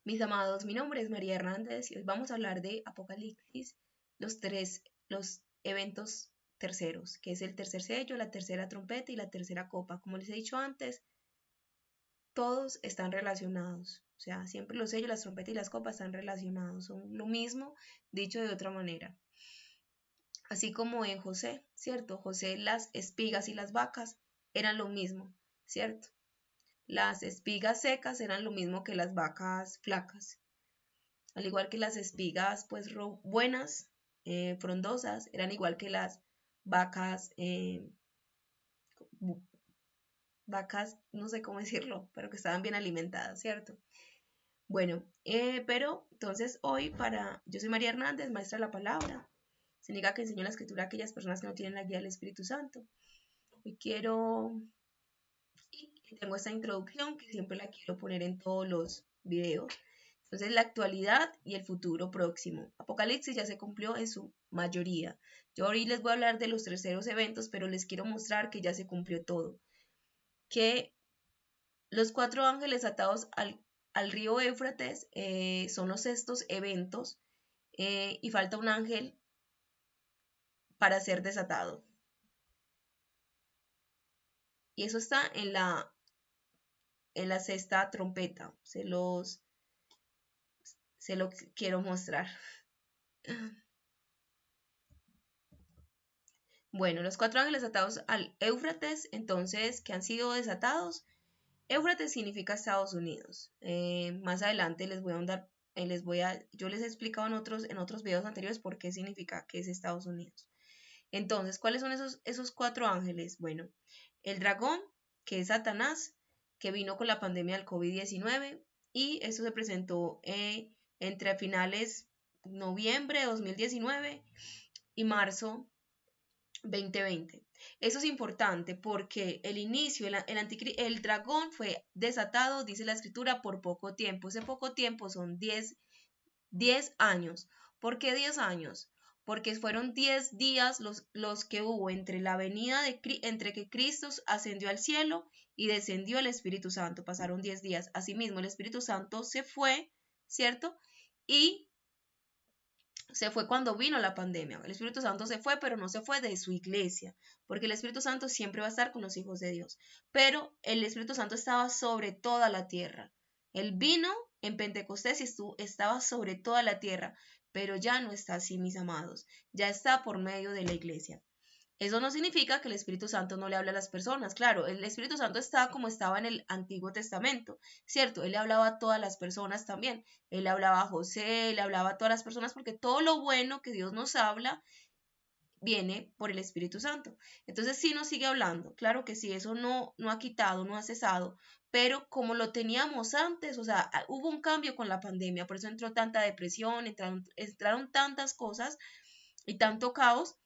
Mis amados, mi nombre es María Hernández y hoy vamos a hablar de Apocalipsis, los eventos terceros, que es el tercer sello, la tercera trompeta y la tercera copa. Como les he dicho antes, todos están relacionados. O sea, siempre los sellos, las trompetas y las copas están relacionados. Son lo mismo, dicho de otra manera. Así como en José, ¿cierto? José, las espigas y las vacas eran lo mismo, ¿cierto? Las espigas secas eran lo mismo que las vacas flacas. Al igual que las espigas pues buenas, frondosas, eran igual que las vacas, vacas, no sé cómo decirlo, pero que estaban bien alimentadas, ¿cierto? Bueno, pero entonces hoy yo soy María Hernández, maestra de la palabra, significa que enseño la escritura a aquellas personas que no tienen la guía del Espíritu Santo. Hoy tengo esta introducción que siempre la quiero poner en todos los videos. Entonces, la actualidad y el futuro próximo. Apocalipsis ya se cumplió en su mayoría. Yo hoy les voy a hablar de los terceros eventos, pero les quiero mostrar que ya se cumplió todo. Que los 4 ángeles atados al río Éufrates son los estos eventos y falta un ángel para ser desatado. Y eso está en la sexta trompeta. Se lo quiero mostrar. Bueno, los 4 ángeles atados al Éufrates, entonces, que han sido desatados. Éufrates significa Estados Unidos. Más adelante les voy a andar, yo les he explicado en otros videos anteriores por qué significa que es Estados Unidos. Entonces, ¿cuáles son esos 4 ángeles? Bueno, el dragón, que es Satanás, que vino con la pandemia del COVID-19 y esto se presentó entre finales noviembre de 2019 y marzo 2020. Eso es importante porque el inicio, el dragón fue desatado, dice la escritura, por poco tiempo. Ese poco tiempo son 10 años. ¿Por qué 10 años? Porque fueron 10 días los que hubo entre la venida entre que Cristo ascendió al cielo y descendió el Espíritu Santo. Pasaron 10 días. Asimismo, el Espíritu Santo se fue, ¿cierto? Y se fue cuando vino la pandemia. El Espíritu Santo se fue, pero no se fue de su iglesia, porque el Espíritu Santo siempre va a estar con los hijos de Dios. Pero el Espíritu Santo estaba sobre toda la tierra. Él vino en Pentecostés y estaba sobre toda la tierra, pero ya no está así, mis amados. Ya está por medio de la iglesia. Eso no significa que el Espíritu Santo no le hable a las personas. Claro, el Espíritu Santo está como estaba en el Antiguo Testamento, ¿cierto? Él le hablaba a todas las personas también. Él le hablaba a José, le hablaba a todas las personas, porque todo lo bueno que Dios nos habla viene por el Espíritu Santo. Entonces sí nos sigue hablando. Claro que sí, eso no ha quitado, no ha cesado. Pero como lo teníamos antes, o sea, hubo un cambio con la pandemia, por eso entró tanta depresión, entraron tantas cosas y tanto caos,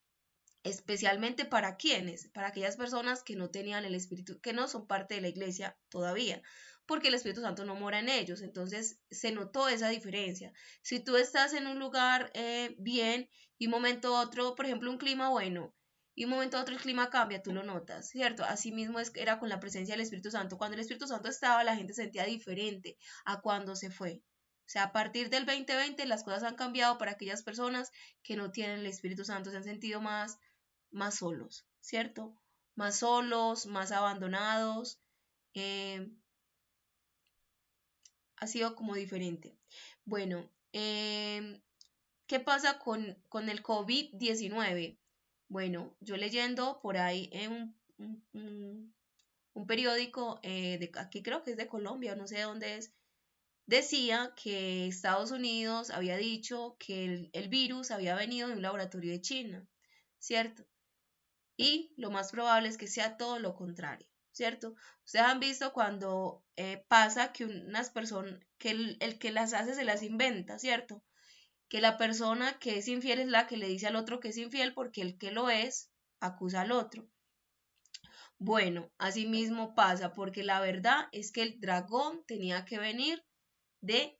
especialmente para quienes, para aquellas personas que no tenían el Espíritu, que no son parte de la iglesia todavía, porque el Espíritu Santo no mora en ellos. Entonces se notó esa diferencia. Si tú estás en un lugar bien y un momento a otro, por ejemplo, un clima bueno, y un momento a otro el clima cambia, tú lo notas, ¿cierto? Así mismo era con la presencia del Espíritu Santo. Cuando el Espíritu Santo estaba, la gente sentía diferente a cuando se fue. O sea, a partir del 2020 las cosas han cambiado para aquellas personas que no tienen el Espíritu Santo, se han sentido más solos, ¿cierto? Más solos, más abandonados. eh, ha sido como diferente. Bueno, ¿qué pasa con el COVID-19? Bueno, yo leyendo por ahí en un periódico de aquí, creo que es de Colombia, no sé de dónde es, decía que Estados Unidos había dicho que el virus había venido de un laboratorio de China, ¿cierto? Y lo más probable es que sea todo lo contrario, ¿cierto? Ustedes han visto cuando pasa que unas personas, que el que las hace se las inventa, ¿cierto? Que la persona que es infiel es la que le dice al otro que es infiel porque el que lo es acusa al otro. Bueno, así mismo pasa porque la verdad es que el dragón tenía que venir de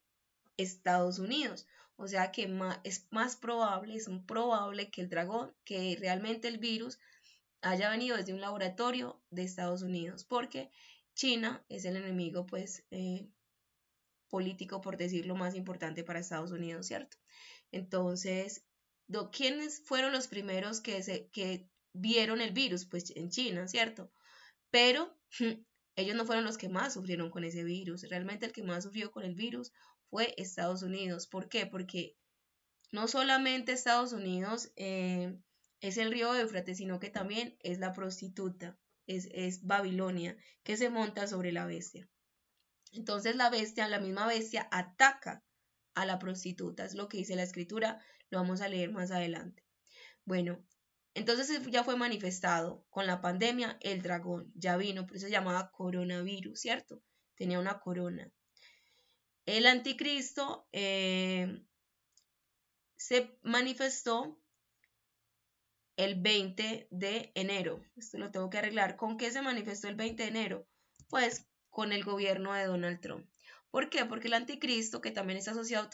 Estados Unidos. O sea que es más probable, es probable que el dragón, que realmente el virus haya venido desde un laboratorio de Estados Unidos, porque China es el enemigo, pues, político, por decirlo, más importante para Estados Unidos, ¿cierto? Entonces, ¿quiénes fueron los primeros que vieron el virus? Pues en China, ¿cierto? Pero ellos no fueron los que más sufrieron con ese virus. Realmente el que más sufrió con el virus fue Estados Unidos. ¿Por qué? Porque no solamente Estados Unidos es el río Éufrates, sino que también es la prostituta, es Babilonia, que se monta sobre la bestia. Entonces la misma bestia, ataca a la prostituta, es lo que dice la escritura, lo vamos a leer más adelante. Bueno, entonces ya fue manifestado con la pandemia, el dragón ya vino, por eso se llamaba coronavirus, ¿cierto? Tenía una corona. El anticristo se manifestó el 20 de enero. Esto lo tengo que arreglar. ¿Con qué se manifestó el 20 de enero? Pues con el gobierno de Donald Trump. ¿Por qué? Porque el anticristo, que también está asociado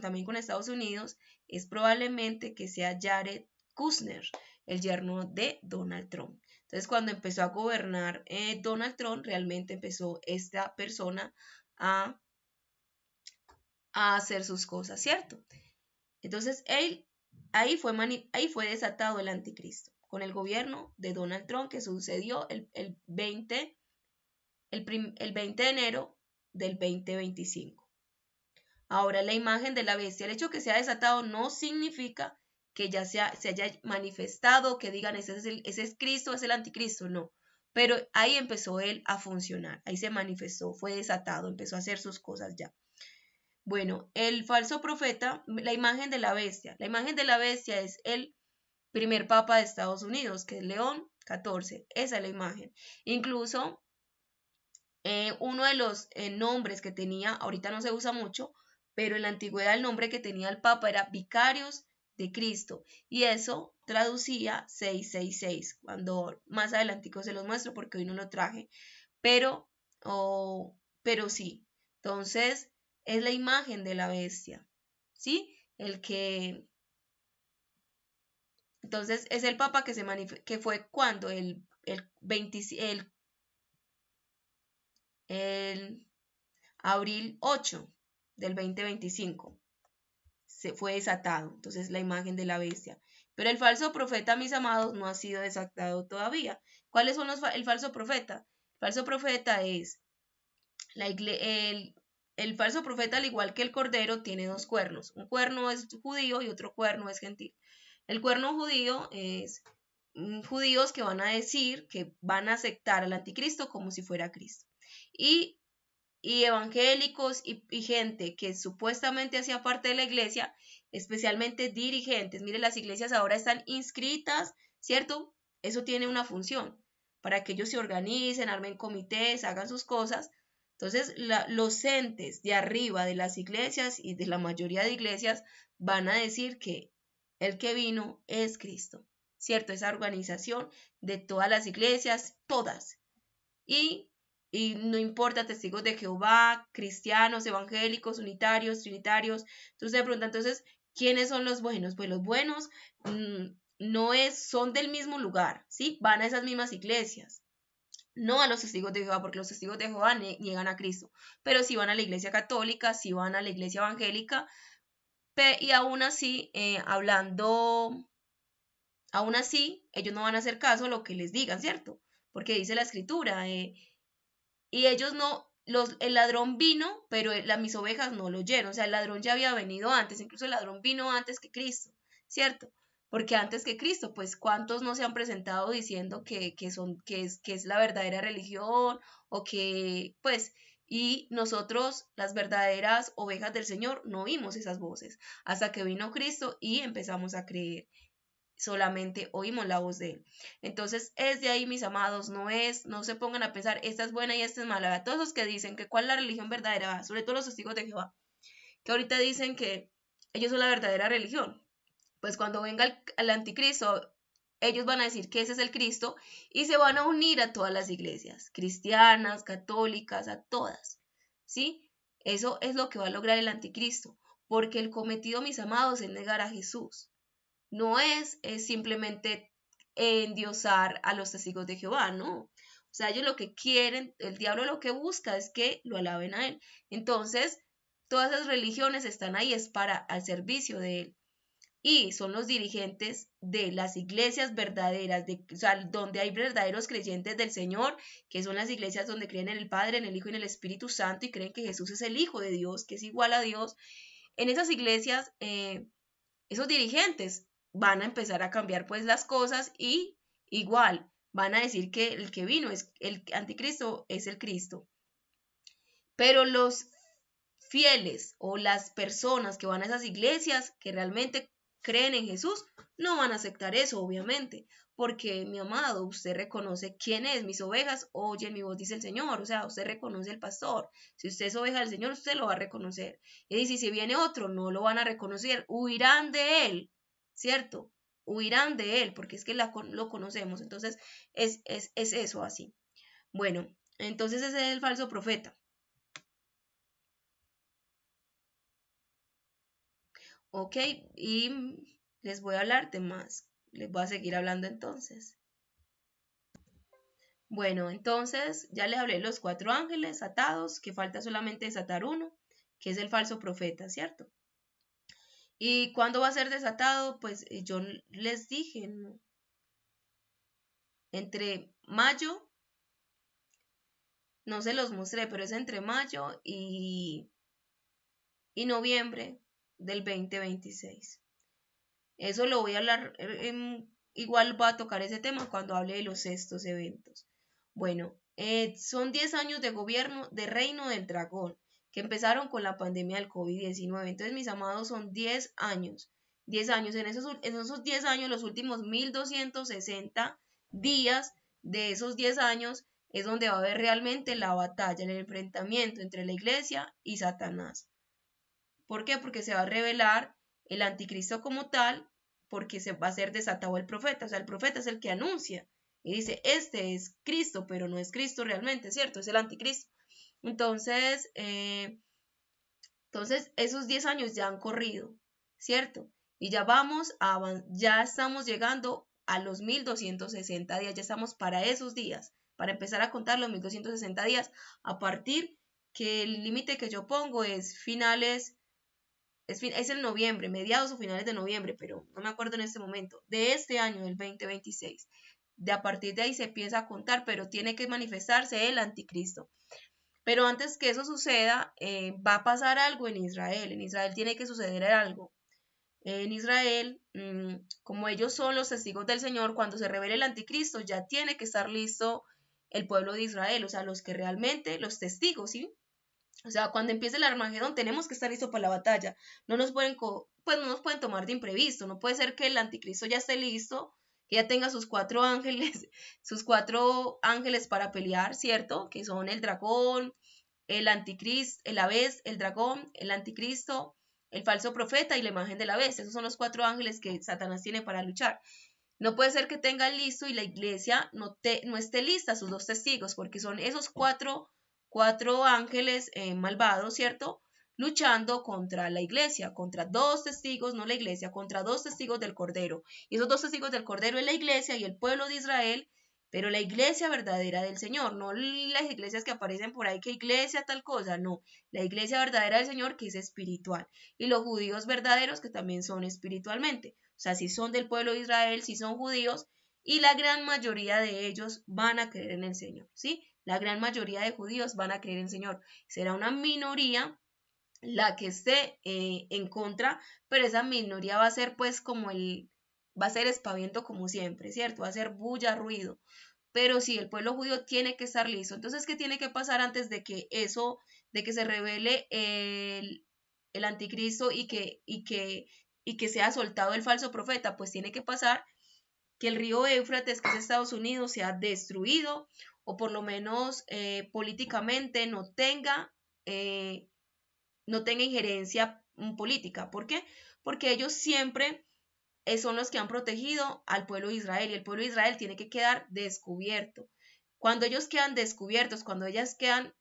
también con Estados Unidos, es probablemente que sea Jared Kushner, el yerno de Donald Trump. Entonces, cuando empezó a gobernar Donald Trump, realmente empezó esta persona a hacer sus cosas, ¿cierto? Entonces, ahí fue desatado el anticristo, con el gobierno de Donald Trump, que sucedió el 20 de enero del 2025. Ahora, la imagen de la bestia, el hecho que sea desatado no significa que ya se haya manifestado, que digan ese es Cristo, es el anticristo, no. Pero ahí empezó él a funcionar, ahí se manifestó, fue desatado, empezó a hacer sus cosas ya. Bueno, el falso profeta, la imagen de la bestia. La imagen de la bestia es el primer papa de Estados Unidos, que es León XIV. Esa es la imagen. Incluso uno de los nombres que tenía, ahorita no se usa mucho, pero en la antigüedad el nombre que tenía el papa era Vicarios de Cristo. Y eso traducía 666. Cuando más adelantico se los muestro porque hoy no lo traje. Pero sí. Entonces, es la imagen de la bestia, ¿sí? Entonces, es el papa que fue cuando el abril 8 del 2025 se fue desatado. Entonces, la imagen de la bestia. Pero el falso profeta, mis amados, no ha sido desatado todavía. ¿Cuáles son el falso profeta? El falso profeta es el falso profeta, al igual que el cordero, tiene dos cuernos. Un cuerno es judío y otro cuerno es gentil. El cuerno judío es judíos que van a decir que van a aceptar al anticristo como si fuera Cristo. Y evangélicos y gente que supuestamente hacía parte de la iglesia, especialmente dirigentes. Mire, las iglesias ahora están inscritas, ¿cierto? Eso tiene una función para que ellos se organicen, armen comités, hagan sus cosas. Entonces, los entes de arriba de las iglesias y de la mayoría de iglesias van a decir que el que vino es Cristo, ¿cierto? Esa organización de todas las iglesias, todas. Y no importa, testigos de Jehová, cristianos, evangélicos, unitarios, trinitarios. Entonces se pregunta, entonces, ¿quiénes son los buenos? Pues los buenos son del mismo lugar, ¿sí? Van a esas mismas iglesias. No a los testigos de Jehová, porque los testigos de Jehová niegan a Cristo, pero sí van a la iglesia católica, sí van a la iglesia evangélica, y aún así, aún así, ellos no van a hacer caso a lo que les digan, ¿cierto? Porque dice la escritura, y ellos no, el ladrón vino, pero mis ovejas no lo oyeron, o sea, el ladrón ya había venido antes, incluso el ladrón vino antes que Cristo, ¿cierto? Porque antes que Cristo, pues, ¿cuántos no se han presentado diciendo que es la verdadera religión? O que, pues, y nosotros, las verdaderas ovejas del Señor, no oímos esas voces hasta que vino Cristo y empezamos a creer. Solamente oímos la voz de él. Entonces, es de ahí, mis amados, no se pongan a pensar, esta es buena y esta es mala. A todos los que dicen que cuál es la religión verdadera, sobre todo los testigos de Jehová, que ahorita dicen que ellos son la verdadera religión. Pues cuando venga el anticristo, ellos van a decir que ese es el Cristo y se van a unir a todas las iglesias, cristianas, católicas, a todas, ¿sí? Eso es lo que va a lograr el anticristo, porque el cometido, mis amados, es negar a Jesús. No es simplemente endiosar a los testigos de Jehová, no. O sea, ellos lo que quieren, el diablo lo que busca es que lo alaben a él. Entonces, todas esas religiones están ahí, es para al servicio de él. Y son los dirigentes de las iglesias verdaderas, o sea, donde hay verdaderos creyentes del Señor, que son las iglesias donde creen en el Padre, en el Hijo y en el Espíritu Santo y creen que Jesús es el Hijo de Dios, que es igual a Dios. En esas iglesias, esos dirigentes van a empezar a cambiar pues las cosas y igual van a decir que el que vino es el anticristo, es el Cristo. Pero los fieles o las personas que van a esas iglesias que realmente creen en Jesús no van a aceptar eso, obviamente, porque mi amado, usted reconoce quién es, mis ovejas oyen mi voz, dice el Señor, o sea, usted reconoce al pastor, si usted es oveja del Señor, usted lo va a reconocer, y dice, si viene otro, no lo van a reconocer, huirán de él, ¿cierto? Huirán de él, porque es que lo conocemos, entonces es eso así. Bueno, entonces ese es el falso profeta. Ok, y les voy a hablar de más. Les voy a seguir hablando entonces. Bueno, entonces ya les hablé de los 4 ángeles atados, que falta solamente desatar uno, que es el falso profeta, ¿cierto? ¿Y cuándo va a ser desatado? Pues yo les dije, ¿no? Entre mayo, no se los mostré, pero es entre mayo y noviembre del 2026. Eso lo voy a hablar, igual voy a tocar ese tema cuando hable de los sextos eventos. Bueno, son 10 años de gobierno de reino del dragón, que empezaron con la pandemia del COVID-19. Entonces, mis amados, son 10 años. 10 años, en esos 10 años, los últimos 1260 días de esos 10 años es donde va a haber realmente la batalla, el enfrentamiento entre la iglesia y Satanás. ¿Por qué? Porque se va a revelar el anticristo como tal, porque se va a ser desatado el profeta. O sea, el profeta es el que anuncia y dice, este es Cristo, pero no es Cristo realmente, ¿cierto? Es el anticristo. Entonces, esos 10 años ya han corrido, ¿cierto? Y ya estamos llegando a los 1260 días, ya estamos para esos días, para empezar a contar los 1260 días, a partir que el límite que yo pongo es finales es el noviembre, mediados o finales de noviembre, pero no me acuerdo en este momento, de este año, del 2026. De a partir de ahí se empieza a contar, pero tiene que manifestarse el anticristo. Pero antes que eso suceda, va a pasar algo en Israel. En Israel tiene que suceder algo. En Israel, como ellos son los testigos del Señor, cuando se revele el anticristo, ya tiene que estar listo el pueblo de Israel, o sea, los que realmente, los testigos, ¿sí? O sea, cuando empiece el Armagedón tenemos que estar listos para la batalla. No nos pueden, pues no nos pueden tomar de imprevisto. No puede ser que el anticristo ya esté listo, que ya tenga sus 4 ángeles, sus 4 ángeles para pelear, ¿cierto? Que son el dragón, el anticristo, el abes, el dragón, el anticristo, el falso profeta y la imagen de la bestia. Esos son los 4 ángeles que Satanás tiene para luchar. No puede ser que tenga listo y la iglesia no esté lista, sus 2 testigos, porque son esos 4 ángeles malvados, ¿cierto? Luchando contra la iglesia, contra 2 testigos, no la iglesia, contra 2 testigos del Cordero. Y esos 2 testigos del Cordero es la iglesia y el pueblo de Israel, pero la iglesia verdadera del Señor, no las iglesias que aparecen por ahí, que iglesia tal cosa, no, la iglesia verdadera del Señor que es espiritual. Y los judíos verdaderos que también son espiritualmente. O sea, si son del pueblo de Israel, si son judíos, y la gran mayoría de ellos van a creer en el Señor, ¿sí? La gran mayoría de judíos van a creer en el Señor. Será una minoría la que esté en contra, pero esa minoría va a ser pues va a ser espaviento como siempre, ¿cierto? Va a ser bulla, ruido. Pero sí, el pueblo judío tiene que estar listo. Entonces, ¿qué tiene que pasar antes de que de que se revele el anticristo y que sea soltado el falso profeta? Pues tiene que pasar que el río Éufrates, que es Estados Unidos, sea destruido o por lo menos políticamente no tenga injerencia política. ¿Por qué? Porque ellos siempre son los que han protegido al pueblo de Israel y el pueblo de Israel tiene que quedar descubierto. Cuando ellos quedan descubiertos, cuando ellas quedan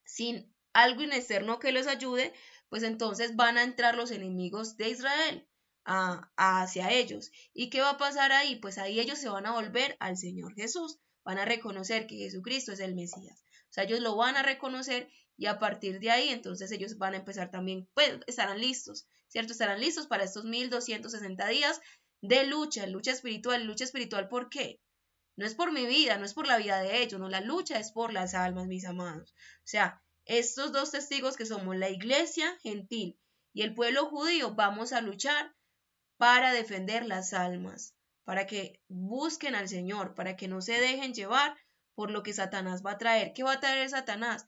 sin algo externo que los ayude, pues entonces van a entrar los enemigos de Israel hacia ellos. ¿Y qué va a pasar ahí? Pues ahí ellos se van a volver al Señor Jesús, van a reconocer que Jesucristo es el Mesías. O sea, ellos lo van a reconocer y a partir de ahí entonces ellos van a empezar también, pues estarán listos, ¿cierto? Estarán listos para estos 1260 días de lucha espiritual. Lucha espiritual, ¿por qué? No es por mi vida, no es por la vida de ellos, no, la lucha es por las almas, mis amados. O sea, estos dos testigos que somos la iglesia gentil y el pueblo judío, vamos a luchar para defender las almas, para que busquen al Señor, para que no se dejen llevar por lo que Satanás va a traer. ¿Qué va a traer Satanás?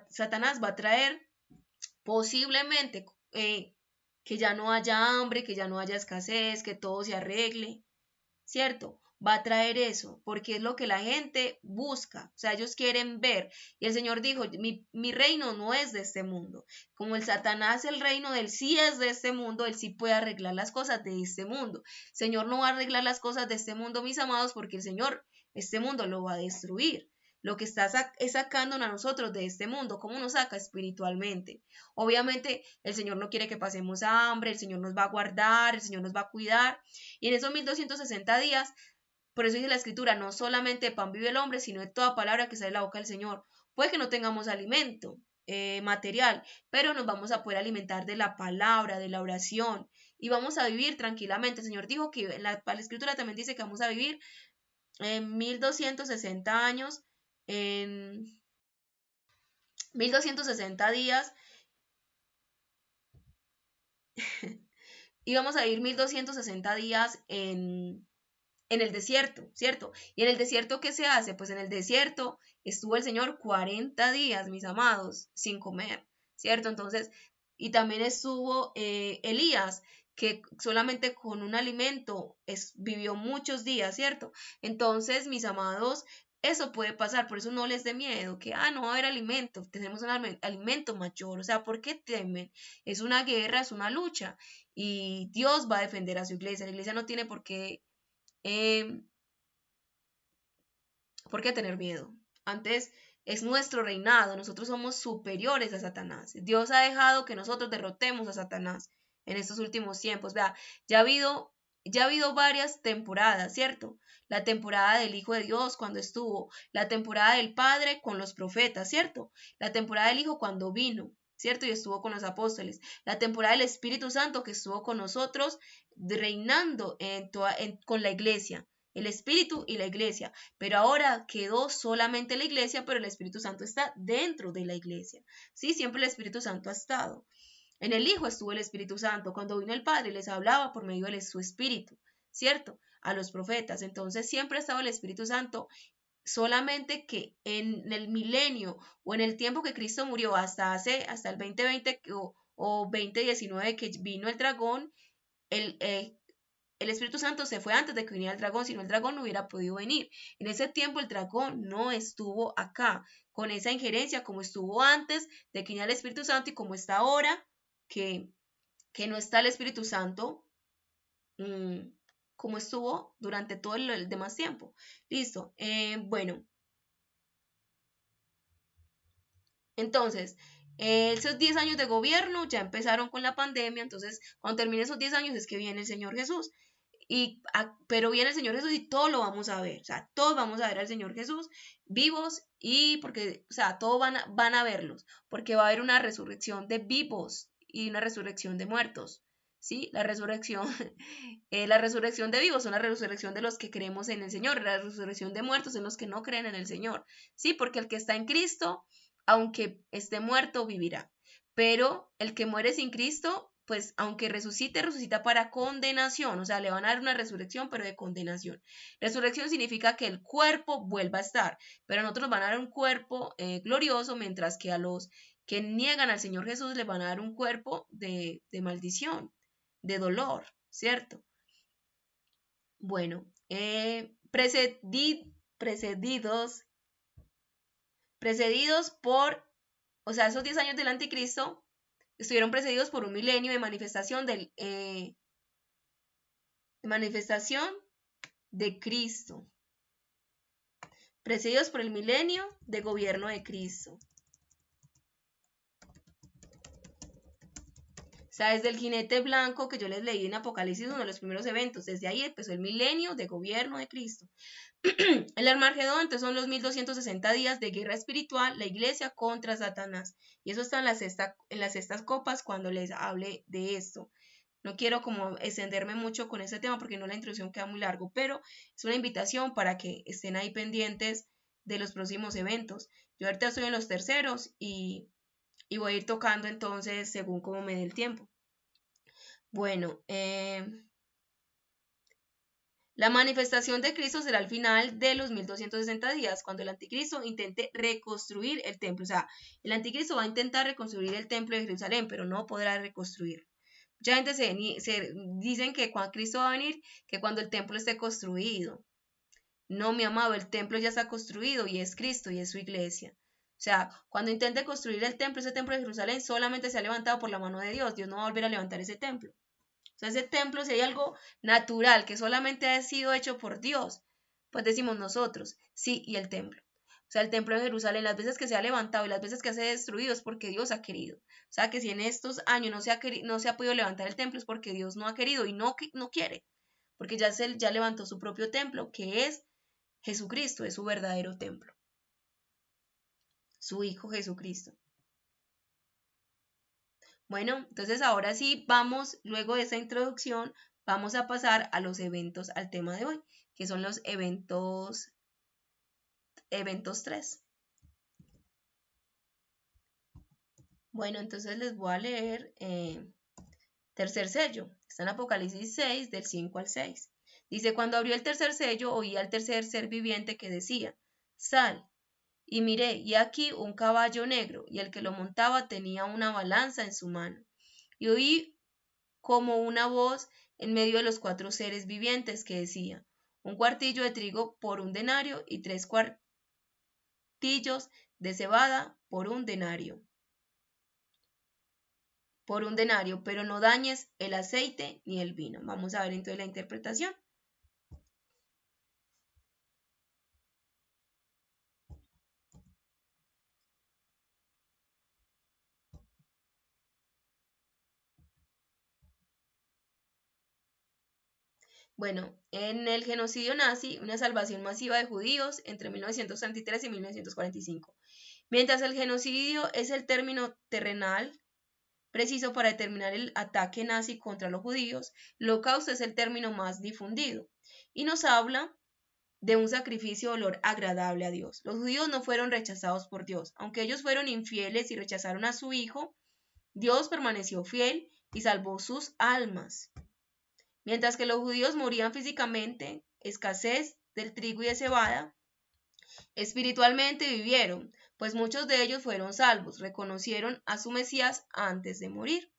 Satanás va a traer posiblemente que ya no haya hambre, que ya no haya escasez, que todo se arregle, ¿cierto? Va a traer eso, porque es lo que la gente busca, o sea, ellos quieren ver. Y el Señor dijo, mi reino no es de este mundo. Como el Satanás, el reino del sí es de este mundo, él sí puede arreglar las cosas de este mundo. El Señor no va a arreglar las cosas de este mundo, mis amados, porque el Señor, este mundo lo va a destruir. Lo que está es sacándonos a nosotros de este mundo. ¿Cómo nos saca? Espiritualmente. Obviamente, el Señor no quiere que pasemos hambre, el Señor nos va a guardar, el Señor nos va a cuidar. Y en esos 1260 días, por eso dice la escritura, no solamente de pan vive el hombre, sino de toda palabra que sale de la boca del Señor. Puede que no tengamos alimento material, pero nos vamos a poder alimentar de la palabra, de la oración, y vamos a vivir tranquilamente. El Señor dijo que la escritura también dice que vamos a vivir en 1260 años, en 1260 días, y vamos a vivir 1260 días en el desierto, ¿cierto? Y en el desierto, ¿qué se hace? Pues en el desierto estuvo el Señor 40 días, mis amados, sin comer, ¿cierto? Entonces, y también estuvo Elías, que solamente con un alimento vivió muchos días, ¿cierto? Entonces, mis amados, eso puede pasar, por eso no les dé miedo, que, no va a haber alimento, tenemos un alimento mayor, o sea, ¿por qué temen? Es una guerra, es una lucha, y Dios va a defender a su iglesia, la iglesia no tiene eh, por qué tener miedo. Antes es nuestro reinado, nosotros somos superiores a Satanás. Dios ha dejado que nosotros derrotemos a Satanás en estos últimos tiempos. Vea, ya ha habido varias temporadas, ¿cierto? La temporada del Hijo de Dios cuando estuvo, la temporada del Padre con los profetas, ¿cierto? La temporada del Hijo cuando vino, ¿cierto? Y estuvo con los apóstoles. La temporada del Espíritu Santo que estuvo con nosotros reinando con la iglesia, el Espíritu y la iglesia. Pero ahora quedó solamente la iglesia, pero el Espíritu Santo está dentro de la iglesia. Sí, siempre el Espíritu Santo ha estado. En el Hijo estuvo el Espíritu Santo. Cuando vino el Padre les hablaba por medio de su Espíritu, ¿cierto? A los profetas. Entonces siempre ha estado el Espíritu Santo, solamente que en el milenio o en el tiempo que Cristo murió hasta el 2020 o 2019 que vino el dragón, el Espíritu Santo se fue antes de que viniera el dragón, si no el dragón no hubiera podido venir. En ese tiempo el dragón no estuvo acá, con esa injerencia como estuvo antes de que viniera el Espíritu Santo y como está ahora, que, que no está el Espíritu Santo, como estuvo durante todo el demás tiempo. Listo. Bueno, entonces, esos 10 años de gobierno ya empezaron con la pandemia, entonces cuando termine esos 10 años es que viene el Señor Jesús. Pero viene el Señor Jesús y todo lo vamos a ver, o sea, todos vamos a ver al Señor Jesús vivos y porque, o sea, todos van a verlos, porque va a haber una resurrección de vivos y una resurrección de muertos, ¿sí? La resurrección de vivos son la resurrección de los que creemos en el Señor, la resurrección de muertos en los que no creen en el Señor, ¿sí? Porque el que está en Cristo, aunque esté muerto, vivirá, pero el que muere sin Cristo pues aunque resucite, resucita para condenación, o sea, le van a dar una resurrección, pero de condenación. Resurrección significa que el cuerpo vuelva a estar, pero a nosotros van a dar un cuerpo glorioso, mientras que a los que niegan al Señor Jesús les van a dar un cuerpo de maldición, de dolor, ¿cierto? Bueno, precedidos por, o sea, esos 10 años del anticristo estuvieron precedidos por un milenio de manifestación de Cristo, precedidos por el milenio de gobierno de Cristo. sea, desde el jinete blanco que yo les leí en Apocalipsis, uno de los primeros eventos, desde ahí empezó el milenio de gobierno de Cristo. El Armagedón, entonces son los 1260 días de guerra espiritual, la iglesia contra Satanás. Y eso está en las sextas copas cuando les hable de esto. No quiero como extenderme mucho con este tema porque no la introducción queda muy largo, pero es una invitación para que estén ahí pendientes de los próximos eventos. Yo ahorita estoy en los terceros y voy a ir tocando entonces según cómo me dé el tiempo. Bueno, la manifestación de Cristo será al final de los 1260 días, cuando el anticristo intente reconstruir el templo. O sea, el anticristo va a intentar reconstruir el templo de Jerusalén, pero no podrá reconstruirlo. Mucha gente se dicen que cuando Cristo va a venir, que cuando el templo esté construido. No, mi amado, el templo ya está construido y es Cristo y es su iglesia. O sea, cuando intente construir el templo, ese templo de Jerusalén solamente se ha levantado por la mano de Dios. Dios no va a volver a levantar ese templo. O sea, ese templo, si hay algo natural que solamente ha sido hecho por Dios, pues decimos nosotros, sí, y el templo. O sea, el templo de Jerusalén, las veces que se ha levantado y las veces que se ha destruido es porque Dios ha querido. O sea, que si en estos años no se ha podido levantar el templo es porque Dios no ha querido y no quiere. Porque ya levantó su propio templo, que es Jesucristo, es su verdadero templo. Su Hijo Jesucristo. Bueno, entonces ahora sí vamos, luego de esa introducción, vamos a pasar a los eventos, al tema de hoy, que son los eventos 3. Bueno, entonces les voy a leer tercer sello. Está en Apocalipsis 6, del 5 al 6. Dice, cuando abrió el tercer sello, oí al tercer ser viviente que decía, sal. Y miré, y aquí un caballo negro, y el que lo montaba tenía una balanza en su mano. Y oí como una voz en medio de los 4 seres vivientes que decía, un cuartillo de trigo por un denario y 3 cuartillos de cebada por un denario. Pero no dañes el aceite ni el vino. Vamos a ver entonces la interpretación. Bueno, en el genocidio nazi, una salvación masiva de judíos entre 1933 y 1945. Mientras el genocidio es el término terrenal preciso para determinar el ataque nazi contra los judíos, el holocausto es el término más difundido y nos habla de un sacrificio de olor agradable a Dios. Los judíos no fueron rechazados por Dios, aunque ellos fueron infieles y rechazaron a su hijo, Dios permaneció fiel y salvó sus almas. Mientras que los judíos morían físicamente, escasez del trigo y de cebada, espiritualmente vivieron, pues muchos de ellos fueron salvos, reconocieron a su Mesías antes de morir.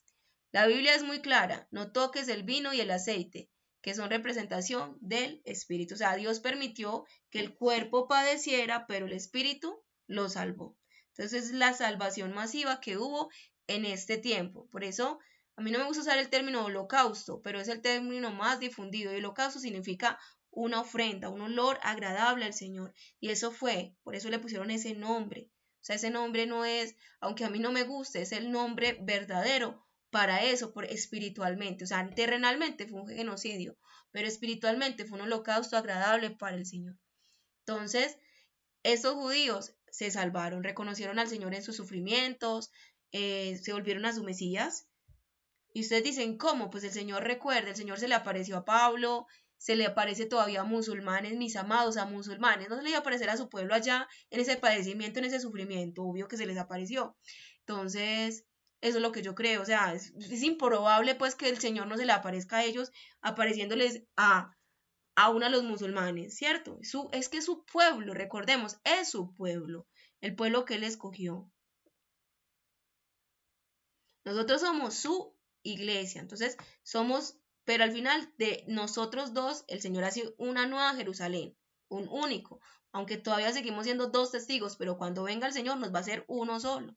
La Biblia es muy clara, no toques el vino y el aceite, que son representación del espíritu. O sea, Dios permitió que el cuerpo padeciera, pero el espíritu lo salvó. Entonces, es la salvación masiva que hubo en este tiempo. Por eso, a mí no me gusta usar el término holocausto, pero es el término más difundido. Y holocausto significa una ofrenda, un olor agradable al Señor. Y eso fue, por eso le pusieron ese nombre. O sea, ese nombre no es, aunque a mí no me guste, es el nombre verdadero para eso, espiritualmente. O sea, terrenalmente fue un genocidio, pero espiritualmente fue un holocausto agradable para el Señor. Entonces, estos judíos se salvaron, reconocieron al Señor en sus sufrimientos, se volvieron a su Mesías. Y ustedes dicen, ¿cómo? Pues el Señor recuerda, el Señor se le apareció a Pablo, se le aparece todavía a musulmanes, mis amados, a musulmanes. No se le iba a aparecer a su pueblo allá en ese padecimiento, en ese sufrimiento, obvio que se les apareció. Entonces, eso es lo que yo creo. O sea, es improbable pues que el Señor no se le aparezca a ellos apareciéndoles a uno de los musulmanes, ¿cierto? Es que su pueblo, recordemos, es su pueblo, el pueblo que él escogió. Nosotros somos su iglesia, entonces somos, pero al final de nosotros dos, el Señor hace una nueva Jerusalén, un único, aunque todavía seguimos siendo 2 testigos, pero cuando venga el Señor nos va a ser uno solo.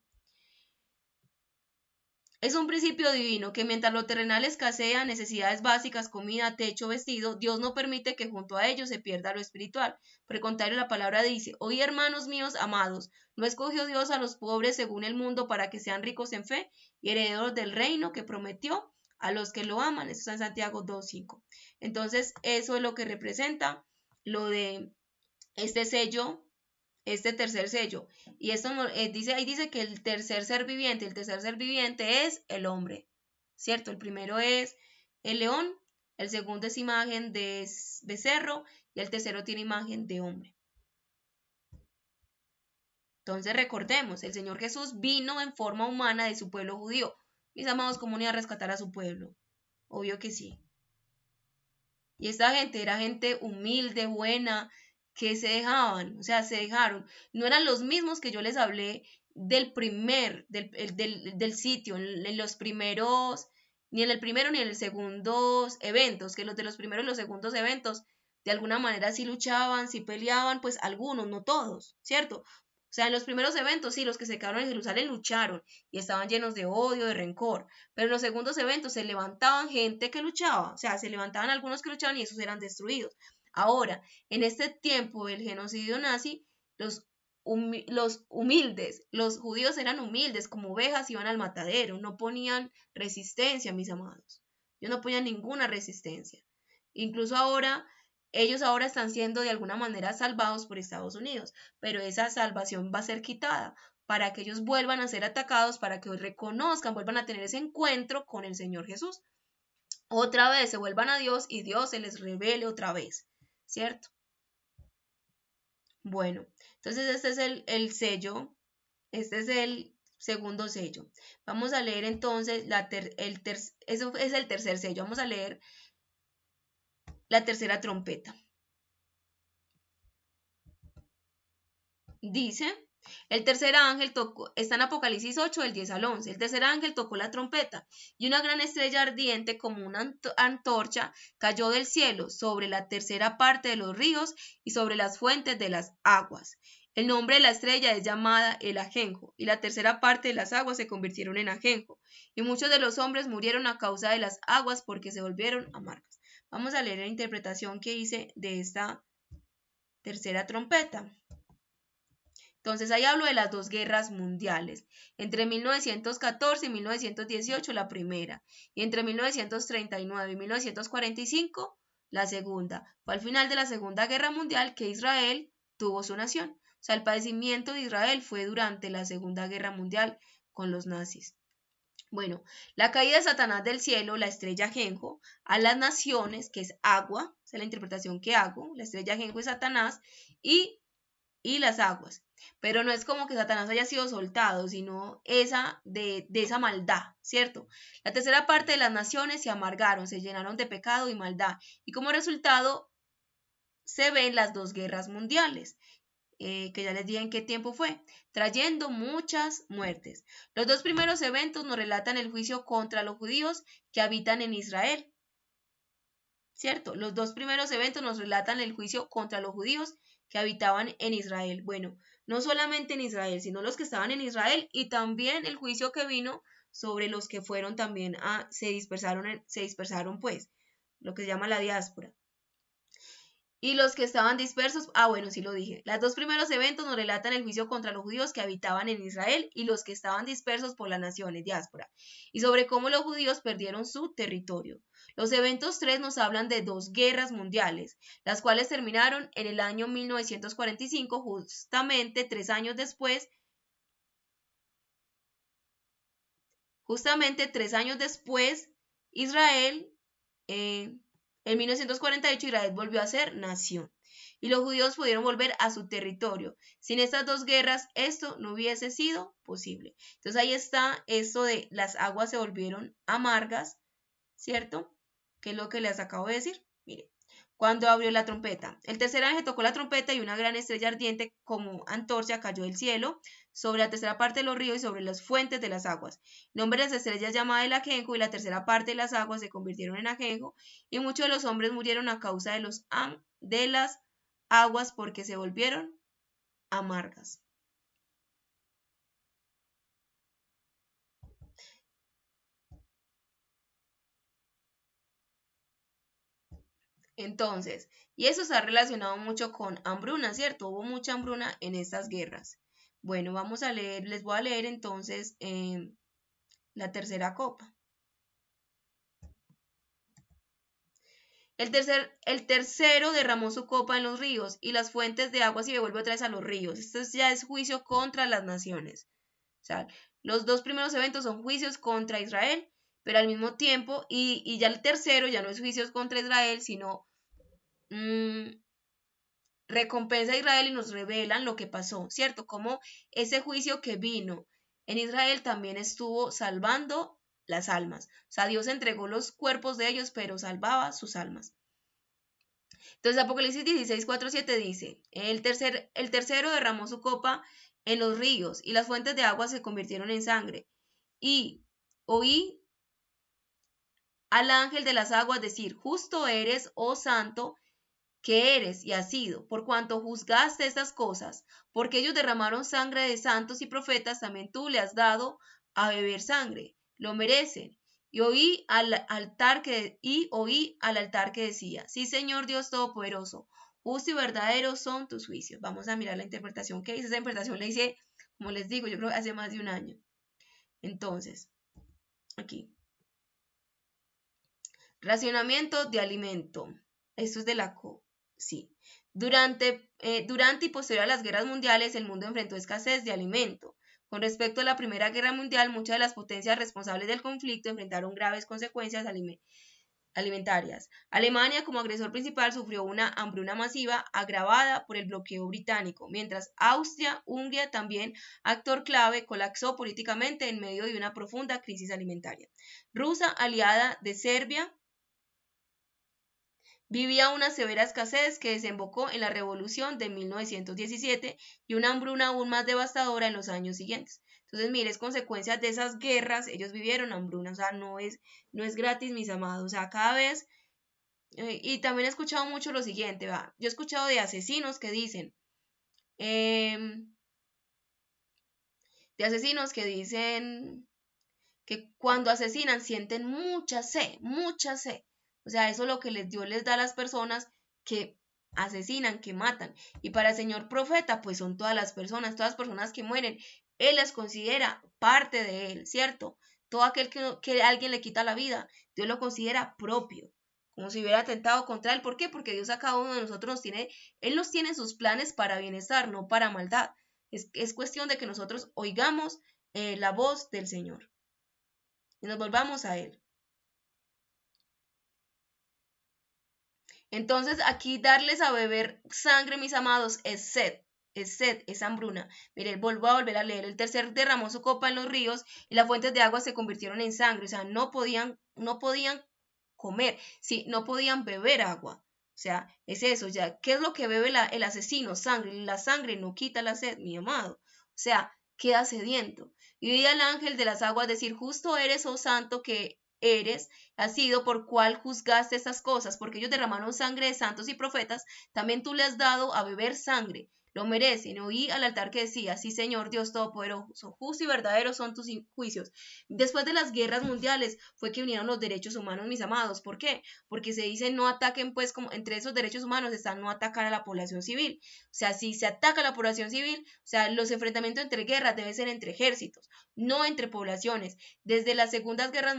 Es un principio divino que mientras lo terrenal escasea, necesidades básicas, comida, techo, vestido, Dios no permite que junto a ellos se pierda lo espiritual. Por el contrario, la palabra dice, oí hermanos míos amados, ¿no escogió Dios a los pobres según el mundo para que sean ricos en fe y herederos del reino que prometió a los que lo aman? Eso está en Santiago 2:5. Entonces, eso es lo que representa lo de este sello, este tercer sello. Y esto dice, ahí dice que el tercer ser viviente es el hombre, ¿cierto? El primero es el león, el segundo es imagen de becerro y el tercero tiene imagen de hombre. Entonces recordemos, el Señor Jesús vino en forma humana de su pueblo judío. Mis amados, ¿cómo no iba a rescatar a su pueblo? Obvio que sí. Y esta gente era gente humilde, buena, que se dejaban, o sea, se dejaron. No eran los mismos que yo les hablé del sitio, en los primeros, ni en el primero ni en el segundo eventos, que los de los primeros y los segundos eventos, de alguna manera sí luchaban, sí peleaban, pues algunos, no todos, ¿cierto? O sea, en los primeros eventos, sí, los que se quedaron en Jerusalén lucharon y estaban llenos de odio, de rencor. Pero en los segundos eventos se levantaban gente que luchaba, o sea, se levantaban algunos que luchaban y esos eran destruidos. Ahora, en este tiempo del genocidio nazi, los humildes, los judíos eran humildes, como ovejas iban al matadero, no ponían resistencia, mis amados. Ellos no ponían ninguna resistencia. Incluso ahora ellos ahora están siendo de alguna manera salvados por Estados Unidos, pero esa salvación va a ser quitada para que ellos vuelvan a ser atacados, para que reconozcan, vuelvan a tener ese encuentro con el Señor Jesús. Otra vez se vuelvan a Dios y Dios se les revele otra vez, ¿cierto? Bueno, entonces este es el sello, este es el segundo sello. Vamos a leer entonces eso es el tercer sello. Vamos a leer la tercera trompeta. Dice, el tercer ángel tocó, está en Apocalipsis 8, del 10 al 11. El tercer ángel tocó la trompeta y una gran estrella ardiente como una antorcha cayó del cielo sobre la tercera parte de los ríos y sobre las fuentes de las aguas. El nombre de la estrella es llamada el ajenjo, y la tercera parte de las aguas se convirtieron en ajenjo, y muchos de los hombres murieron a causa de las aguas porque se volvieron amargas. Vamos a leer la interpretación que hice de esta tercera trompeta. Entonces ahí hablo de las dos guerras mundiales, entre 1914 y 1918 la primera, y entre 1939 y 1945 la segunda. Fue al final de la Segunda Guerra Mundial que Israel tuvo su nación. O sea, el padecimiento de Israel fue durante la Segunda Guerra Mundial con los nazis. Bueno, la caída de Satanás del cielo, la estrella Genjo, a las naciones, que es agua, esa es la interpretación que hago, la estrella Genjo es Satanás, y las aguas. Pero no es como que Satanás haya sido soltado, sino esa de esa maldad, ¿cierto? La tercera parte de las naciones se amargaron, se llenaron de pecado y maldad, y como resultado se ven las dos guerras mundiales, que ya les dije en qué tiempo fue, trayendo muchas muertes. Los dos primeros eventos nos relatan el juicio contra los judíos que habitan en Israel, ¿cierto? Los dos primeros eventos nos relatan el juicio contra los judíos que habitaban en Israel. Bueno, no solamente en Israel, sino los que estaban en Israel y también el juicio que vino sobre los que fueron también se dispersaron pues, lo que se llama la diáspora. Y los que estaban dispersos, bueno, sí lo dije. Los dos primeros eventos nos relatan el juicio contra los judíos que habitaban en Israel y los que estaban dispersos por las naciones, diáspora, y sobre cómo los judíos perdieron su territorio. Los eventos 3 nos hablan de dos guerras mundiales, las cuales terminaron en el año 1945, justamente 3 años después. Justamente 3 años después, Israel, en 1948, Israel volvió a ser nación y los judíos pudieron volver a su territorio. Sin estas dos guerras, esto no hubiese sido posible. Entonces ahí está esto de las aguas se volvieron amargas, ¿cierto? Que es lo que les acabo de decir. Mire, cuando abrió la trompeta, el tercer ángel tocó la trompeta y una gran estrella ardiente como antorcha cayó del cielo sobre la tercera parte de los ríos y sobre las fuentes de las aguas. El nombre de las estrellas llamada el ajenjo y la tercera parte de las aguas se convirtieron en ajenjo y muchos de los hombres murieron a causa de las aguas porque se volvieron amargas. Entonces, y eso está relacionado mucho con hambruna, ¿cierto? Hubo mucha hambruna en estas guerras. Bueno, vamos a leer, les voy a leer entonces la tercera copa. El tercero derramó su copa en los ríos y las fuentes de agua se devuelve otra vez a los ríos. Esto ya es juicio contra las naciones. O sea, los dos primeros eventos son juicios contra Israel, pero al mismo tiempo, y ya el tercero ya no es juicios contra Israel, sino recompensa a Israel y nos revelan lo que pasó, ¿cierto? Como ese juicio que vino en Israel también estuvo salvando las almas. O sea, Dios entregó los cuerpos de ellos, pero salvaba sus almas. Entonces, Apocalipsis 16, 4, 7 dice, el tercero derramó su copa en los ríos y las fuentes de agua se convirtieron en sangre. Y oí al ángel de las aguas decir, justo eres, oh santo, que eres y has sido, por cuanto juzgaste estas cosas, porque ellos derramaron sangre de santos y profetas, también tú le has dado a beber sangre, lo merecen. Y oí al altar que decía, sí, Señor Dios Todopoderoso, justo y verdadero son tus juicios. Vamos a mirar la interpretación que dice. Esa interpretación la hice, como les digo, yo creo que hace más de un año. Entonces, aquí. Racionamiento de alimento. Esto es de la sí. Durante y posterior a las guerras mundiales, el mundo enfrentó escasez de alimento. Con respecto a la Primera Guerra Mundial, muchas de las potencias responsables del conflicto enfrentaron graves consecuencias alimentarias. Alemania, como agresor principal, sufrió una hambruna masiva agravada por el bloqueo británico, mientras Austria-Hungría, también actor clave, colapsó políticamente en medio de una profunda crisis alimentaria. Rusia, aliada de Serbia, vivía una severa escasez que desembocó en la Revolución de 1917 y una hambruna aún más devastadora en los años siguientes. Entonces, mire, es consecuencia de esas guerras, ellos vivieron hambruna, o sea, no es gratis, mis amados, o sea, cada vez, y también he escuchado mucho lo siguiente, ¿va? Yo he escuchado de asesinos que dicen, que cuando asesinan sienten mucha sed, mucha sed. O sea, eso es lo que Dios les da a las personas que asesinan, que matan. Y para el Señor profeta, pues son todas las personas que mueren. Él las considera parte de Él, ¿cierto? Todo aquel que alguien le quita la vida, Dios lo considera propio, como si hubiera atentado contra Él. ¿Por qué? Porque Dios a cada uno de nosotros Él nos tiene sus planes para bienestar, no para maldad. Es cuestión de que nosotros oigamos la voz del Señor y nos volvamos a Él. Entonces aquí darles a beber sangre, mis amados, es sed, es hambruna. Mire, vuelvo a volver a leer. El tercer derramó su copa en los ríos y las fuentes de agua se convirtieron en sangre. O sea, no podían comer, sí, no podían beber agua. O sea, es eso, ya. ¿Qué es lo que bebe el asesino? Sangre. La sangre no quita la sed, mi amado. O sea, queda sediento. Y oí al ángel de las aguas decir, justo eres, oh santo, que eres, has sido por cual juzgaste estas cosas, porque ellos derramaron sangre de santos y profetas, también tú le has dado a beber sangre. Lo merecen. Oí al altar que decía, sí, Señor Dios Todopoderoso, justo y verdadero son tus juicios. Después de las guerras mundiales fue que unieron los derechos humanos, mis amados. ¿Por qué? Porque se dice no ataquen, pues, como entre esos derechos humanos está no atacar a la población civil. O sea, si se ataca a la población civil, o sea, los enfrentamientos entre guerras deben ser entre ejércitos, no entre poblaciones. Desde las segundas guerras,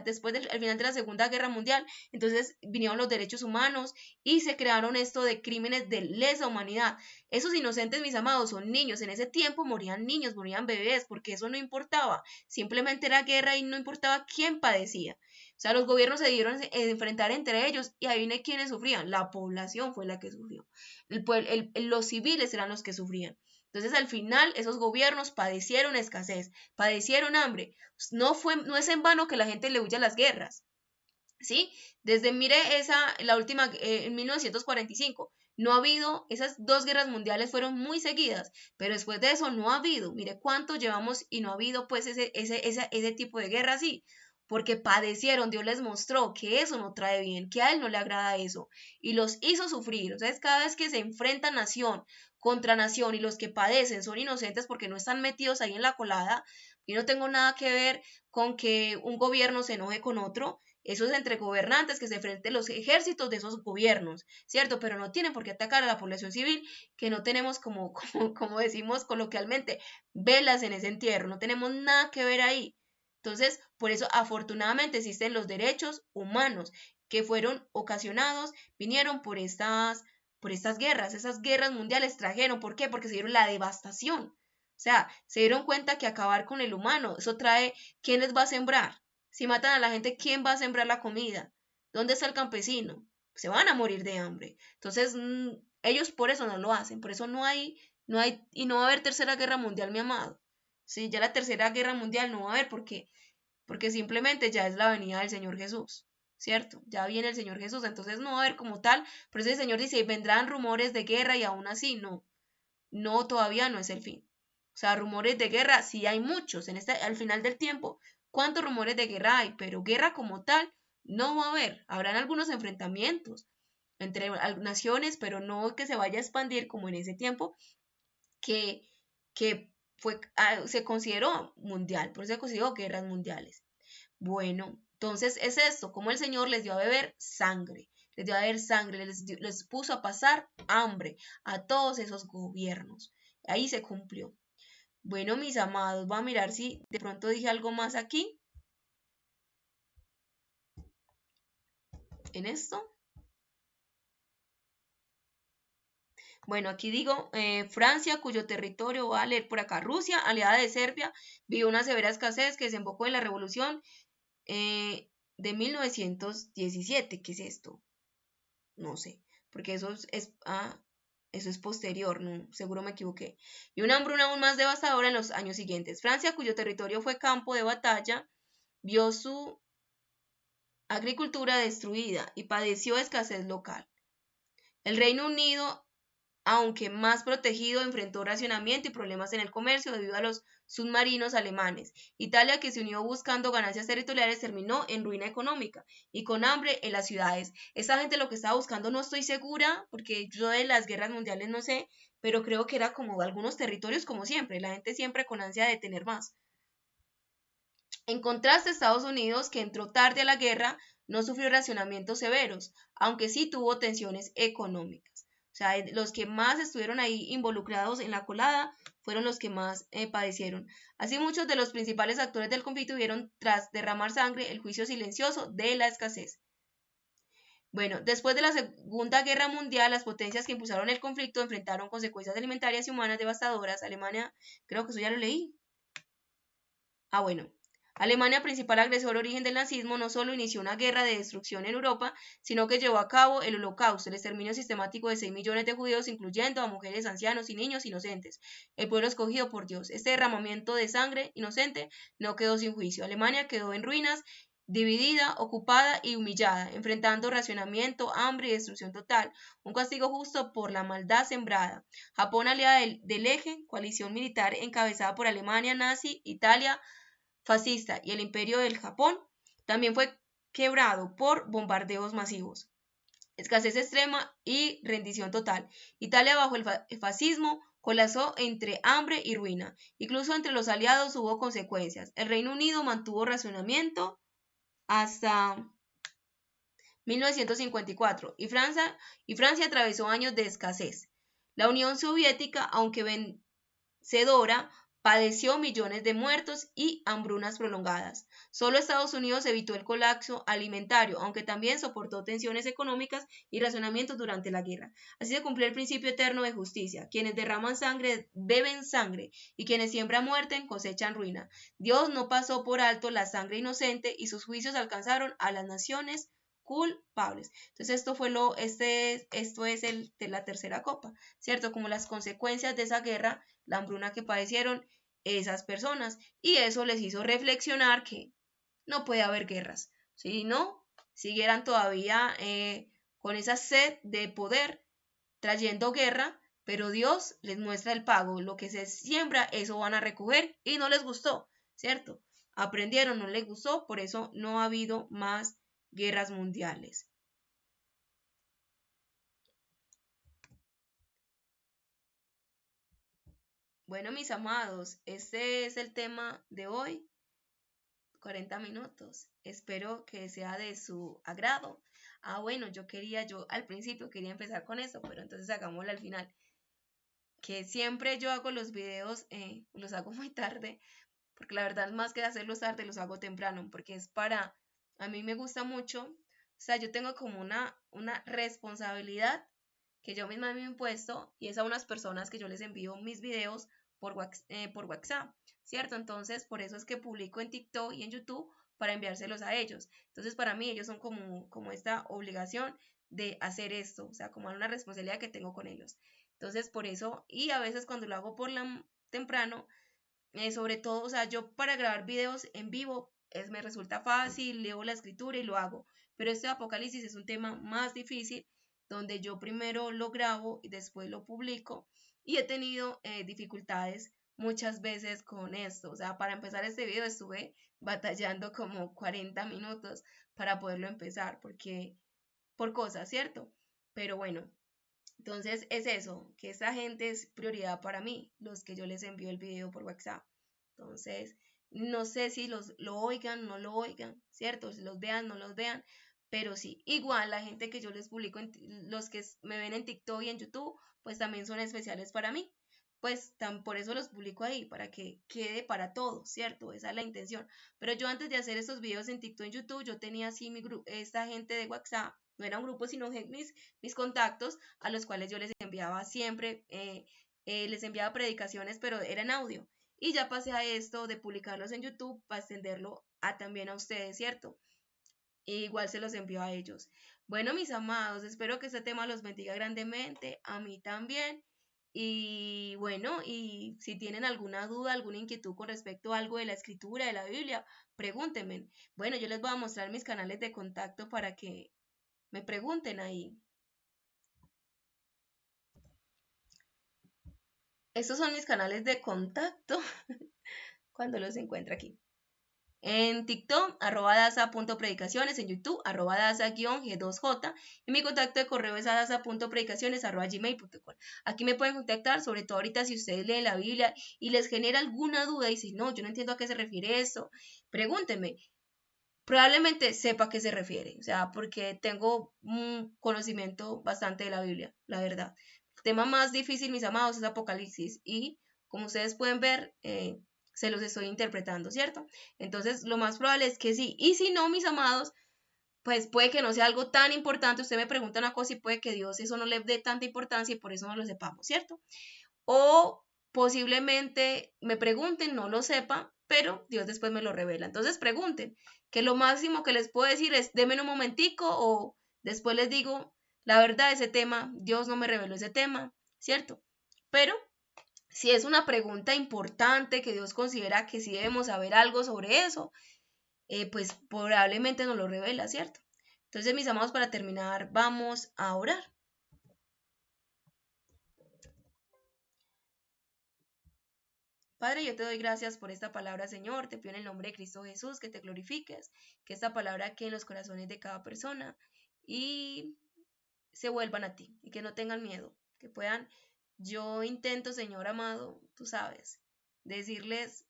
después del final de la Segunda Guerra Mundial, entonces vinieron los derechos humanos y se crearon esto de crímenes de lesa humanidad. Esos inocentes, mis amados, son niños. En ese tiempo morían niños, morían bebés, porque eso no importaba. Simplemente era guerra y no importaba quién padecía. O sea, los gobiernos se dieron a enfrentar entre ellos y ahí viene quienes sufrían. La población fue la que sufrió. Los civiles eran los que sufrían. Entonces, al final, esos gobiernos padecieron escasez, padecieron hambre. No es en vano que la gente le huye a las guerras. ¿Sí? Desde, mire, la última, en 1945, no ha habido, esas dos guerras mundiales fueron muy seguidas, pero después de eso no ha habido, mire cuánto llevamos y no ha habido pues ese tipo de guerra así, porque padecieron, Dios les mostró que eso no trae bien, que a Él no le agrada eso, y los hizo sufrir. Entonces, cada vez que se enfrenta nación contra nación y los que padecen son inocentes porque no están metidos ahí en la colada, y no tengo nada que ver con que un gobierno se enoje con otro, esos entre gobernantes que se enfrenten los ejércitos de esos gobiernos, ¿cierto? Pero no tienen por qué atacar a la población civil, que no tenemos como decimos coloquialmente, velas en ese entierro, no tenemos nada que ver ahí. Entonces, por eso afortunadamente existen los derechos humanos que fueron ocasionados, vinieron por estas guerras, esas guerras mundiales trajeron, ¿por qué? Porque se dieron la devastación. O sea, se dieron cuenta que acabar con el humano, eso trae, ¿quién les va a sembrar? Si matan a la gente, ¿quién va a sembrar la comida? ¿Dónde está el campesino? Se van a morir de hambre. Entonces, ellos por eso no lo hacen, por eso y no va a haber tercera guerra mundial, mi amado. Sí, ya la tercera guerra mundial no va a haber porque simplemente ya es la venida del Señor Jesús, ¿cierto? Ya viene el Señor Jesús, entonces no va a haber como tal, por eso el Señor dice, vendrán rumores de guerra y aún así no, todavía no es el fin. O sea, rumores de guerra, sí hay muchos al final del tiempo. ¿Cuántos rumores de guerra hay? Pero guerra como tal no va a haber. Habrán algunos enfrentamientos entre naciones, pero no que se vaya a expandir como en ese tiempo que, que se consideró mundial, por eso se consideró guerras mundiales. Bueno, entonces es esto, como el Señor les dio a beber sangre, les puso a pasar hambre a todos esos gobiernos. Ahí se cumplió. Bueno, mis amados, voy a mirar si de pronto dije algo más aquí, en esto. Bueno, aquí digo, Francia, cuyo territorio, va a leer por acá, Rusia, aliada de Serbia, vivió una severa escasez que desembocó en la revolución de 1917. ¿Qué es esto? No sé, porque eso es posterior, no, seguro me equivoqué. Y una hambruna aún más devastadora en los años siguientes. Francia, cuyo territorio fue campo de batalla, vio su agricultura destruida y padeció escasez local. El Reino Unido, aunque más protegido, enfrentó racionamiento y problemas en el comercio debido a los submarinos alemanes. Italia, que se unió buscando ganancias territoriales, terminó en ruina económica y con hambre en las ciudades. Esta gente lo que estaba buscando no estoy segura, porque yo de las guerras mundiales no sé, pero creo que era como algunos territorios como siempre, la gente siempre con ansia de tener más. En contraste, Estados Unidos, que entró tarde a la guerra, no sufrió racionamientos severos, aunque sí tuvo tensiones económicas. O sea, los que más estuvieron ahí involucrados en la colada fueron los que más padecieron. Así, muchos de los principales actores del conflicto vieron, tras derramar sangre, el juicio silencioso de la escasez. Bueno, después de la Segunda Guerra Mundial, las potencias que impulsaron el conflicto enfrentaron consecuencias alimentarias y humanas devastadoras. Alemania, creo que eso ya lo leí. Bueno, Alemania, principal agresor origen del nazismo, no solo inició una guerra de destrucción en Europa, sino que llevó a cabo el Holocausto, el exterminio sistemático de 6 millones de judíos, incluyendo a mujeres, ancianos y niños inocentes, el pueblo escogido por Dios. Este derramamiento de sangre inocente no quedó sin juicio. Alemania quedó en ruinas, dividida, ocupada y humillada, enfrentando racionamiento, hambre y destrucción total, un castigo justo por la maldad sembrada. Japón, aliada del eje, coalición militar encabezada por Alemania nazi, Italia fascista y el imperio del Japón, también fue quebrado por bombardeos masivos, escasez extrema y rendición total. Italia bajo el fascismo colapsó entre hambre y ruina. Incluso entre los aliados hubo consecuencias. El Reino Unido mantuvo racionamiento hasta 1954 y Francia atravesó años de escasez. La Unión Soviética, aunque vencedora, padeció millones de muertos y hambrunas prolongadas. Solo Estados Unidos evitó el colapso alimentario, aunque también soportó tensiones económicas y racionamientos durante la guerra. Así se cumplió el principio eterno de justicia. Quienes derraman sangre beben sangre y quienes siembran muerte cosechan ruina. Dios no pasó por alto la sangre inocente y sus juicios alcanzaron a las naciones culpables. Entonces esto es el de la tercera copa, ¿cierto? Como las consecuencias de esa guerra, la hambruna que padecieron esas personas y eso les hizo reflexionar que no puede haber guerras, si no siguieran todavía con esa sed de poder trayendo guerra, pero Dios les muestra el pago, lo que se siembra, eso van a recoger y no les gustó, ¿cierto? Aprendieron, no les gustó, por eso no ha habido más guerras mundiales. Bueno, mis amados, este es el tema de hoy. 40 minutos. Espero que sea de su agrado. Bueno, yo al principio quería empezar con eso, pero entonces hagámoslo al final. Que siempre yo hago los videos, los hago muy tarde, porque la verdad más que hacerlos tarde, los hago temprano, porque a mí me gusta mucho, o sea, yo tengo como una responsabilidad que yo misma me he impuesto y es a unas personas que yo les envío mis videos por WhatsApp, ¿cierto? Entonces, por eso es que publico en TikTok y en YouTube para enviárselos a ellos. Entonces, para mí, ellos son como esta obligación de hacer esto, o sea, como una responsabilidad que tengo con ellos. Entonces, por eso, y a veces cuando lo hago temprano, sobre todo, o sea, yo para grabar videos en vivo me resulta fácil, leo la escritura y lo hago, pero este Apocalipsis es un tema más difícil donde yo primero lo grabo y después lo publico y he tenido dificultades muchas veces con esto, o sea, para empezar este video estuve batallando como 40 minutos para poderlo empezar porque por cosas, ¿cierto? Pero bueno, entonces es eso, que esa gente es prioridad para mí, los que yo les envío el video por WhatsApp. Entonces, no sé si lo oigan, no lo oigan, ¿cierto? Si los vean, no los vean, pero sí, igual la gente que yo les publico, los que me ven en TikTok y en YouTube, pues también son especiales para mí. Pues por eso los publico ahí, para que quede para todos, ¿cierto? Esa es la intención. Pero yo antes de hacer estos videos en TikTok y en YouTube, yo tenía así esta gente de WhatsApp, no era un grupo, sino mis contactos, a los cuales yo les enviaba siempre, les enviaba predicaciones, pero era en audio. Y ya pasé a esto de publicarlos en YouTube para extenderlo también a ustedes, ¿cierto? Igual se los envío a ellos. Bueno, mis amados, espero que este tema los bendiga grandemente, a mí también. Y bueno, y si tienen alguna duda, alguna inquietud con respecto a algo de la escritura, de la Biblia, pregúntenme. Bueno, yo les voy a mostrar mis canales de contacto para que me pregunten ahí. Estos son mis canales de contacto cuando los encuentro aquí. En TikTok, @daza.predicaciones, en YouTube, @daza-g2j, y mi contacto de correo es daza.predicaciones@gmail.com. Aquí me pueden contactar, sobre todo ahorita si ustedes leen la Biblia y les genera alguna duda y dicen, no, yo no entiendo a qué se refiere eso, pregúntenme. Probablemente sepa a qué se refiere, o sea, porque tengo un conocimiento bastante de la Biblia, la verdad. El tema más difícil, mis amados, es Apocalipsis y como ustedes pueden ver, se los estoy interpretando, ¿cierto? Entonces, lo más probable es que sí. Y si no, mis amados, pues puede que no sea algo tan importante. Usted me pregunta una cosa y puede que Dios eso no le dé tanta importancia y por eso no lo sepamos, ¿cierto? O posiblemente me pregunten, no lo sepa, pero Dios después me lo revela. Entonces pregunten, que lo máximo que les puedo decir es, denme un momentico o después les digo, la verdad, ese tema, Dios no me reveló ese tema, ¿cierto? Pero si es una pregunta importante que Dios considera que sí debemos saber algo sobre eso, pues probablemente nos lo revela, ¿cierto? Entonces, mis amados, para terminar, vamos a orar. Padre, yo te doy gracias por esta palabra, Señor. Te pido en el nombre de Cristo Jesús que te glorifiques, que esta palabra quede en los corazones de cada persona y se vuelvan a ti y que no tengan miedo, que puedan, yo intento, Señor amado, tú sabes, decirles,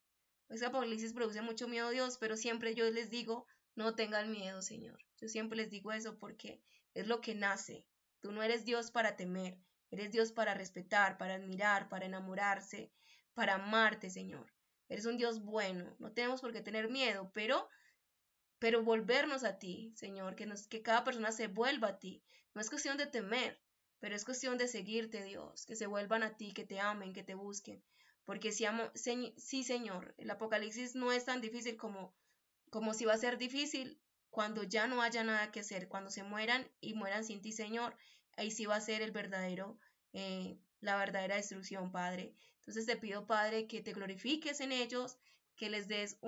ese Apocalipsis produce mucho miedo, Dios, pero siempre yo les digo, no tengan miedo, Señor. Yo siempre les digo eso porque es lo que nace. Tú no eres Dios para temer, eres Dios para respetar, para admirar, para enamorarse, para amarte, Señor. Eres un Dios bueno, no tenemos por qué tener miedo, pero volvernos a ti, Señor, que cada persona se vuelva a ti. No es cuestión de temer, pero es cuestión de seguirte, Dios, que se vuelvan a ti, que te amen, que te busquen. Porque sí, Señor, el Apocalipsis no es tan difícil como si va a ser difícil cuando ya no haya nada que hacer, cuando se mueran y mueran sin ti, Señor, ahí sí va a ser la verdadera destrucción, Padre. Entonces te pido, Padre, que te glorifiques en ellos, que les des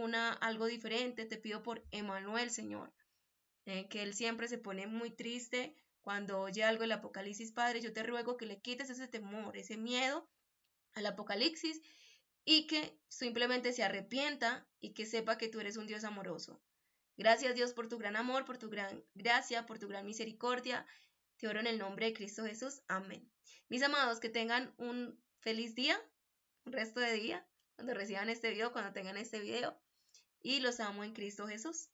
algo diferente. Te pido por Emanuel, Señor, que él siempre se pone muy triste cuando oye algo del Apocalipsis, Padre. Yo te ruego que le quites ese temor, ese miedo al Apocalipsis y que simplemente se arrepienta y que sepa que tú eres un Dios amoroso. Gracias, Dios, por tu gran amor, por tu gran gracia, por tu gran misericordia. Te oro en el nombre de Cristo Jesús. Amén. Mis amados, que tengan un feliz día, un resto de día, cuando reciban este video, cuando tengan este video. y los amo en Cristo Jesús.